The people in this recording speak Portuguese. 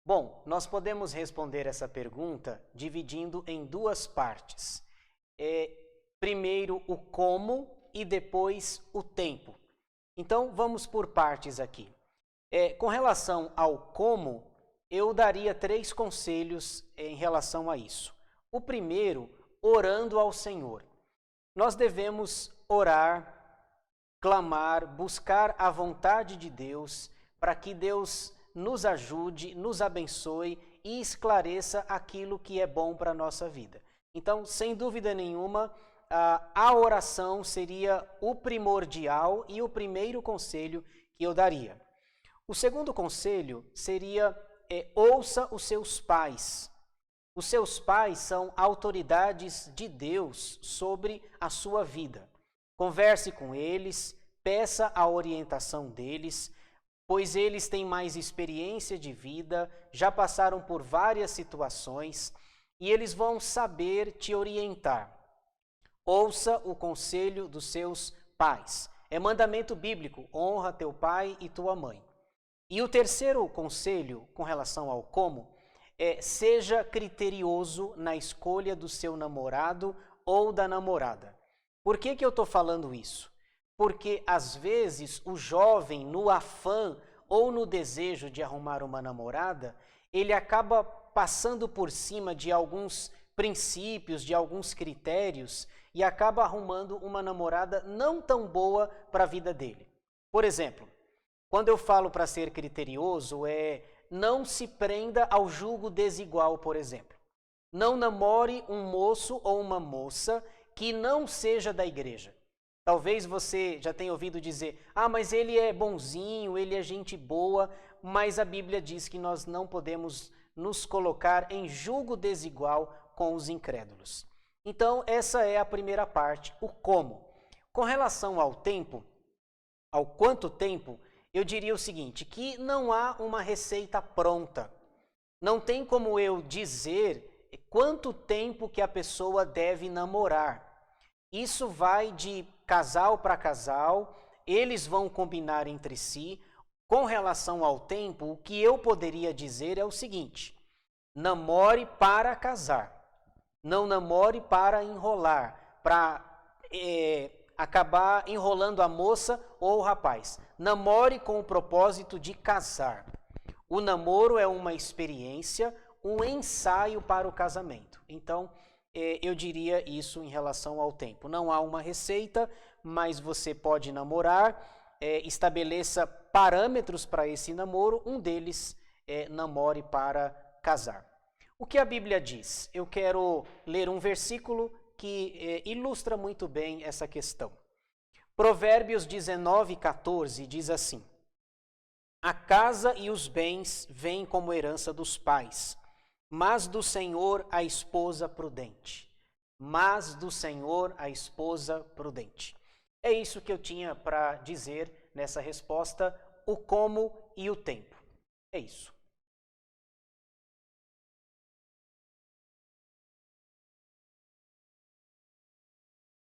Bom, nós podemos responder essa pergunta dividindo em duas partes. Primeiro o como e depois o tempo. Então, vamos por partes aqui. Com relação ao como, eu daria 3 conselhos em relação a isso. O primeiro, orando ao Senhor. Nós devemos orar, clamar, buscar a vontade de Deus para que Deus nos ajude, nos abençoe e esclareça aquilo que é bom para a nossa vida. Então, sem dúvida nenhuma, a oração seria o primordial e o primeiro conselho que eu daria. O segundo conselho seria ouça os seus pais. Os seus pais são autoridades de Deus sobre a sua vida. Converse com eles, peça a orientação deles, pois eles têm mais experiência de vida, já passaram por várias situações e eles vão saber te orientar. Ouça o conselho dos seus pais. É mandamento bíblico, honra teu pai e tua mãe. E o terceiro conselho com relação ao como seja criterioso na escolha do seu namorado ou da namorada. Por que eu estou falando isso? Porque às vezes o jovem, no afã ou no desejo de arrumar uma namorada, ele acaba passando por cima de alguns princípios, de alguns critérios e acaba arrumando uma namorada não tão boa para a vida dele. Por exemplo, quando eu falo para ser criterioso, não se prenda ao julgo desigual, por exemplo. Não namore um moço ou uma moça que não seja da igreja. Talvez você já tenha ouvido dizer, mas ele é bonzinho, ele é gente boa, mas a Bíblia diz que nós não podemos nos colocar em julgo desigual com os incrédulos. Então, essa é a primeira parte, o como. Com relação ao tempo, ao quanto tempo, eu diria o seguinte, que não há uma receita pronta. Não tem como eu dizer quanto tempo que a pessoa deve namorar. Isso vai de casal para casal, eles vão combinar entre si. Com relação ao tempo, o que eu poderia dizer é o seguinte, namore para casar, não namore para enrolar, para acabar enrolando a moça ou o rapaz. Namore com o propósito de casar. O namoro é uma experiência, um ensaio para o casamento. Então, eu diria isso em relação ao tempo. Não há uma receita, mas você pode namorar, estabeleça parâmetros para esse namoro, um deles namore para casar. O que a Bíblia diz? Eu quero ler um versículo que ilustra muito bem essa questão. Provérbios 19:14 diz assim, a casa e os bens vêm como herança dos pais, mas do Senhor a esposa prudente. Mas do Senhor a esposa prudente. É isso que eu tinha para dizer nessa resposta, o como e o tempo. É isso.